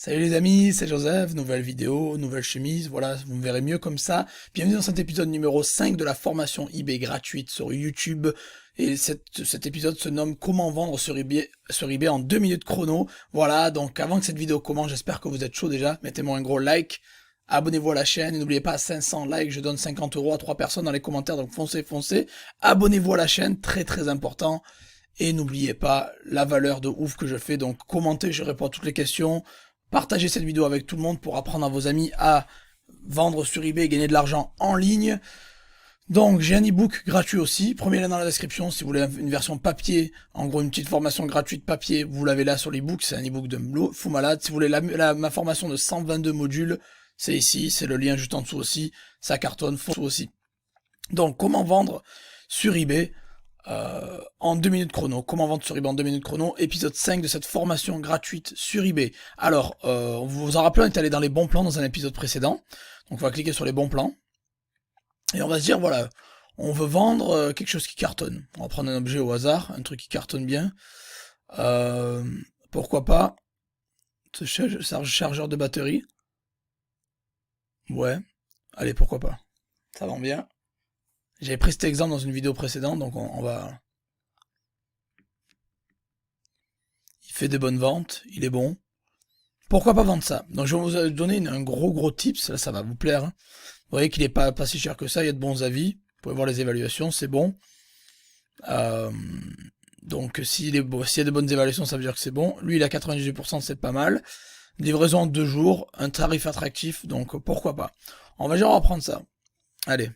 Salut les amis, c'est Joseph, nouvelle vidéo, nouvelle chemise, voilà, vous me verrez mieux comme ça. Bienvenue dans cet épisode numéro 5 de la formation eBay gratuite sur YouTube. Et cet épisode se nomme Comment vendre sur eBay en 2 minutes chrono. Voilà, donc avant que cette vidéo commence, j'espère que vous êtes chaud déjà. Mettez-moi un gros like, abonnez-vous à la chaîne et n'oubliez pas, à 500 likes, je donne 50 € à 3 personnes dans les commentaires, donc foncez. Abonnez-vous à la chaîne, très très important. Et n'oubliez pas la valeur de ouf que je fais, donc commentez, je réponds à toutes les questions. Partagez cette vidéo avec tout le monde pour apprendre à vos amis à vendre sur eBay et gagner de l'argent en ligne. Donc j'ai un ebook gratuit aussi, premier lien dans la description si vous voulez une version papier, en gros une petite formation gratuite papier, vous l'avez là sur l'ebook, c'est un ebook de fou malade. Si vous voulez ma formation de 122 modules, c'est ici, c'est le lien juste en dessous aussi, ça cartonne, fou aussi. Donc comment vendre sur eBay en 2 minutes chrono. Comment vendre sur eBay en 2 minutes chrono, épisode 5 de cette formation gratuite sur eBay. Alors, vous vous en rappelez, on est allé dans les bons plans dans un épisode précédent. Donc on va cliquer sur les bons plans. Et on va se dire, voilà, on veut vendre quelque chose qui cartonne. On va prendre un objet au hasard, un truc qui cartonne bien. Pourquoi pas ce chargeur de batterie. Ouais, allez, pourquoi pas. Ça vend bien. J'avais pris cet exemple dans une vidéo précédente, donc on va... Il fait des bonnes ventes, il est bon. Pourquoi pas vendre ça? Donc je vais vous donner un gros tips, là ça va vous plaire. Hein. Vous voyez qu'il est pas si cher que ça, il y a de bons avis. Vous pouvez voir les évaluations, c'est bon. Donc s'il y a de bonnes évaluations, ça veut dire que c'est bon. Lui il a 98%, c'est pas mal. Livraison en 2 jours, un tarif attractif, donc pourquoi pas. On va genre reprendre ça. Allez.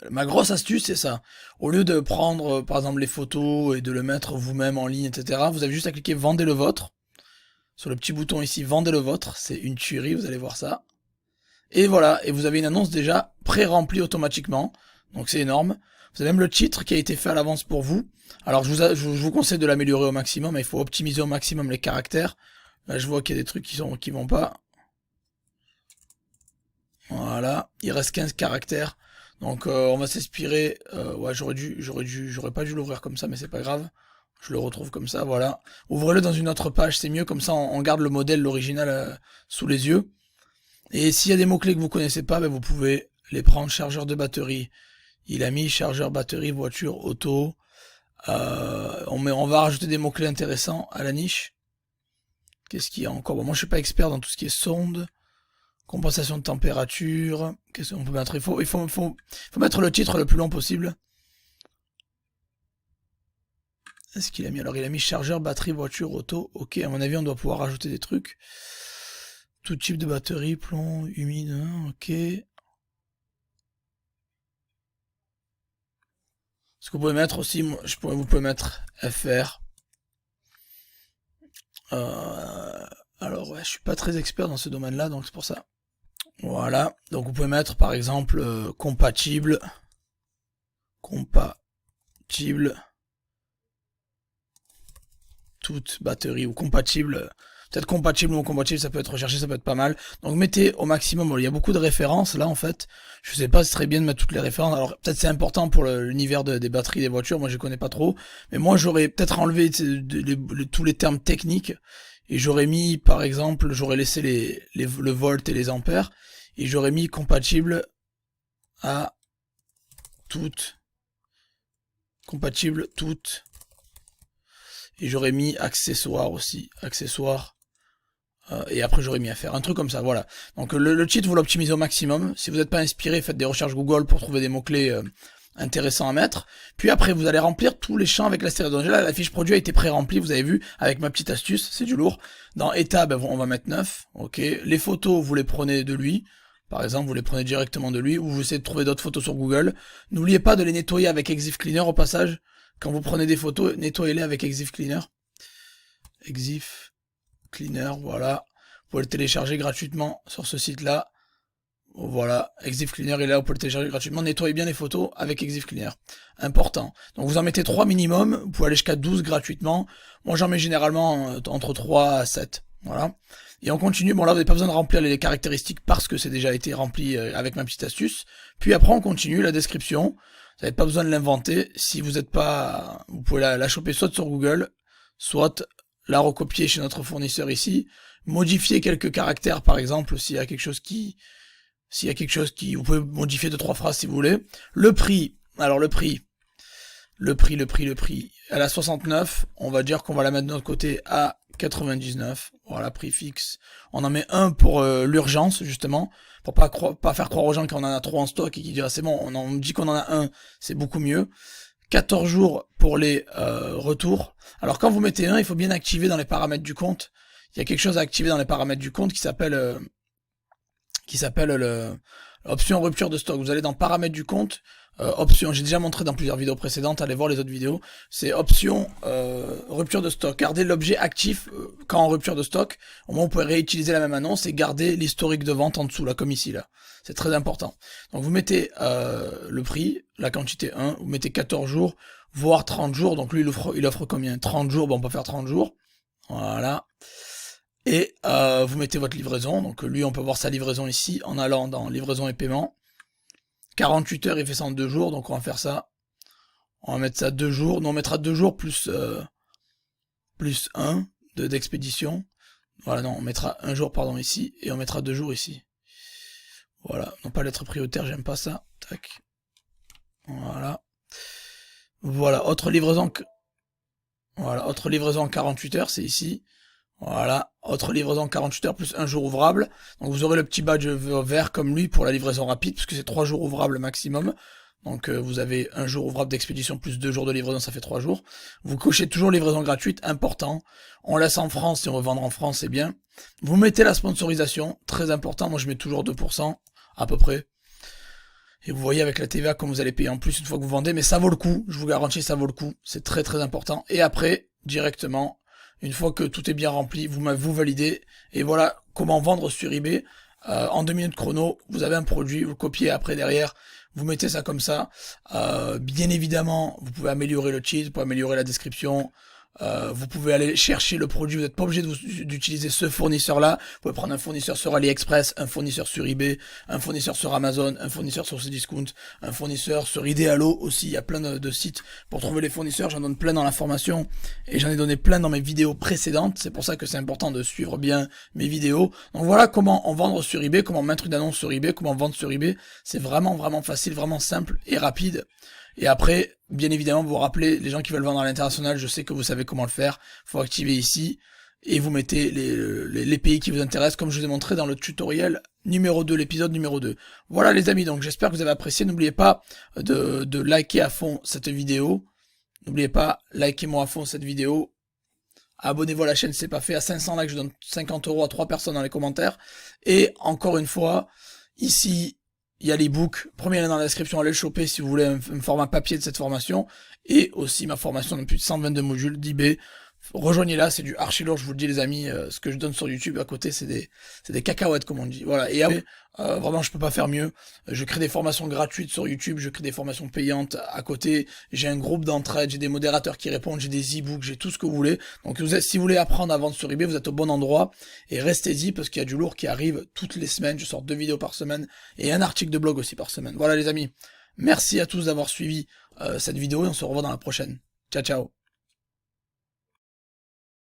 Ma grosse astuce, c'est ça. Au lieu de prendre, par exemple, les photos et de le mettre vous-même en ligne, etc., vous avez juste à cliquer Vendez le vôtre. Sur le petit bouton ici, Vendez le vôtre. C'est une tuerie, vous allez voir ça. Et voilà, et vous avez une annonce déjà pré-remplie automatiquement. Donc c'est énorme. Vous avez même le titre qui a été fait à l'avance pour vous. Alors je vous conseille de l'améliorer au maximum, mais il faut optimiser au maximum les caractères. Là je vois qu'il y a des trucs qui vont pas. Voilà, il reste 15 caractères. Donc on va s'inspirer, ouais j'aurais pas dû l'ouvrir comme ça mais c'est pas grave, je le retrouve comme ça, voilà. Ouvrez-le dans une autre page, c'est mieux, comme ça on garde le modèle, l'original sous les yeux. Et s'il y a des mots-clés que vous connaissez pas, ben, vous pouvez les prendre, chargeur de batterie, il a mis chargeur, batterie, voiture, auto, on va rajouter des mots-clés intéressants à la niche. Qu'est-ce qu'il y a encore? Bon, moi je suis pas expert dans tout ce qui est sonde. Compensation de température. Qu'est-ce qu'on peut mettre? Il faut mettre le titre le plus long possible. Est-ce qu'il a mis? Alors il a mis chargeur, batterie, voiture, auto. Ok, à mon avis on doit pouvoir rajouter des trucs. Tout type de batterie, plomb, humide, hein, ok. Ce que vous pouvez mettre aussi, vous pouvez mettre FR. Alors ouais, je suis pas très expert dans ce domaine-là, donc c'est pour ça. Voilà, donc vous pouvez mettre par exemple compatible, toute batterie, ou compatible, peut-être compatible ou non compatible, ça peut être recherché, ça peut être pas mal. Donc mettez au maximum, il y a beaucoup de références là en fait, je sais pas si c'est très bien de mettre toutes les références, alors peut-être c'est important pour l'univers des batteries des voitures, moi je connais pas trop, mais moi j'aurais peut-être enlevé tous les termes techniques, et j'aurais mis par exemple, j'aurais laissé le volt et les ampères, et j'aurais mis compatible à toutes, et j'aurais mis accessoires aussi, et après j'aurais mis à faire un truc comme ça, voilà. Donc le cheat vous l'optimisez au maximum. Si vous n'êtes pas inspiré, faites des recherches Google pour trouver des mots-clés intéressants à mettre. Puis après vous allez remplir tous les champs avec la série. Donc là la fiche produit a été pré-remplie, vous avez vu, avec ma petite astuce, c'est du lourd. Dans état, ben, on va mettre 9, ok. Les photos, vous les prenez de lui. Par exemple, vous les prenez directement de lui, ou vous essayez de trouver d'autres photos sur Google. N'oubliez pas de les nettoyer avec Exif Cleaner au passage. Quand vous prenez des photos, nettoyez-les avec Exif Cleaner. Exif Cleaner, voilà. Vous pouvez le télécharger gratuitement sur ce site-là. Voilà, Exif Cleaner est là, vous pouvez le télécharger gratuitement. Nettoyez bien les photos avec Exif Cleaner. Important. Donc vous en mettez 3 minimum, vous pouvez aller jusqu'à 12 gratuitement. Moi j'en mets généralement entre 3 à 7. Voilà. Et on continue, bon là vous n'avez pas besoin de remplir les caractéristiques parce que c'est déjà été rempli avec ma petite astuce. Puis après on continue la description. Vous n'avez pas besoin de l'inventer. Si vous n'êtes pas... Vous pouvez la choper soit sur Google, soit la recopier chez notre fournisseur ici, modifier quelques caractères par exemple, s'il y a quelque chose qui, vous pouvez modifier 2-3 phrases si vous voulez. Le prix, alors le prix, elle a 69, on va dire qu'on va la mettre de notre côté à 99, voilà, prix fixe. On en met un pour l'urgence, justement, pour pas faire croire aux gens qu'on en a trop en stock et qu'ils disent, ah, c'est bon, on dit qu'on en a un, c'est beaucoup mieux. 14 jours pour les retours. Alors quand vous mettez un, il faut bien activer dans les paramètres du compte. Il y a quelque chose à activer dans les paramètres du compte qui s'appelle option rupture de stock. Vous allez dans paramètres du compte, option, j'ai déjà montré dans plusieurs vidéos précédentes, allez voir les autres vidéos, c'est option rupture de stock. Gardez l'objet actif quand en rupture de stock, au moins vous pouvez réutiliser la même annonce et garder l'historique de vente en dessous, là, comme ici, là. C'est très important. Donc vous mettez le prix, la quantité 1, vous mettez 14 jours, voire 30 jours, donc lui il offre combien? 30 jours, bon on peut faire 30 jours, voilà. Et vous mettez votre livraison, donc lui on peut voir sa livraison ici, en allant dans livraison et paiement. 48 heures, il fait ça en 2 jours, donc on va faire ça. On va mettre ça 2 jours, nous on mettra 2 jours plus 1 d'expédition. Voilà, non, on mettra 1 jour pardon ici, et on mettra 2 jours ici. Voilà, non pas lettre prioritaire, j'aime pas ça. Tac. Voilà. Voilà, autre livraison en 48 heures, c'est ici. Voilà, autre livraison 48 heures plus 1 jour ouvrable. Donc vous aurez le petit badge vert comme lui pour la livraison rapide, puisque c'est 3 jours ouvrables maximum. Donc vous avez 1 jour ouvrable d'expédition plus 2 jours de livraison, ça fait 3 jours. Vous cochez toujours livraison gratuite, important. On laisse en France, si on veut vendre en France, c'est bien. Vous mettez la sponsorisation, très important, moi je mets toujours 2%, à peu près. Et vous voyez avec la TVA comme vous allez payer en plus une fois que vous vendez, mais ça vaut le coup, je vous garantis, ça vaut le coup. C'est très très important. Et après, directement, une fois que tout est bien rempli, vous validez, et voilà comment vendre sur eBay. En 2 minutes chrono, vous avez un produit, vous copiez après derrière, vous mettez ça comme ça. Bien évidemment, vous pouvez améliorer le cheat, vous pouvez améliorer la description, vous pouvez aller chercher le produit, vous n'êtes pas obligé d'utiliser ce fournisseur-là. Vous pouvez prendre un fournisseur sur AliExpress, un fournisseur sur eBay, un fournisseur sur Amazon, un fournisseur sur Cdiscount, un fournisseur sur Idealo aussi. Il y a plein de sites pour trouver les fournisseurs. J'en donne plein dans la formation et j'en ai donné plein dans mes vidéos précédentes. C'est pour ça que c'est important de suivre bien mes vidéos. Donc voilà comment en vendre sur eBay, comment mettre une annonce sur eBay, comment vendre sur eBay. C'est vraiment facile, vraiment simple et rapide. Et après, bien évidemment, vous rappelez, les gens qui veulent vendre à l'international, je sais que vous savez comment le faire. Il faut activer ici et vous mettez les pays qui vous intéressent, comme je vous ai montré dans le tutoriel numéro 2, l'épisode numéro 2. Voilà les amis, donc j'espère que vous avez apprécié. N'oubliez pas de liker à fond cette vidéo. N'oubliez pas, likez-moi à fond cette vidéo. Abonnez-vous à la chaîne, c'est pas fait. À 500 likes, je donne 50 € à 3 personnes dans les commentaires. Et encore une fois, ici, il y a l'ebook, premier lien dans la description, allez le choper si vous voulez un format papier de cette formation, et aussi ma formation de plus de 122 modules d'eBay. Rejoignez-la, c'est du archi lourd, je vous le dis les amis, ce que je donne sur YouTube à côté, c'est des cacahuètes comme on dit. Voilà, et après, vraiment je peux pas faire mieux. Je crée des formations gratuites sur YouTube, je crée des formations payantes à côté, j'ai un groupe d'entraide, j'ai des modérateurs qui répondent, j'ai des e-books, j'ai tout ce que vous voulez. Donc si vous voulez apprendre à vendre sur eBay, vous êtes au bon endroit, et restez-y parce qu'il y a du lourd qui arrive toutes les semaines, je sors 2 vidéos par semaine, et un article de blog aussi par semaine. Voilà les amis, merci à tous d'avoir suivi cette vidéo, et on se revoit dans la prochaine. Ciao ciao.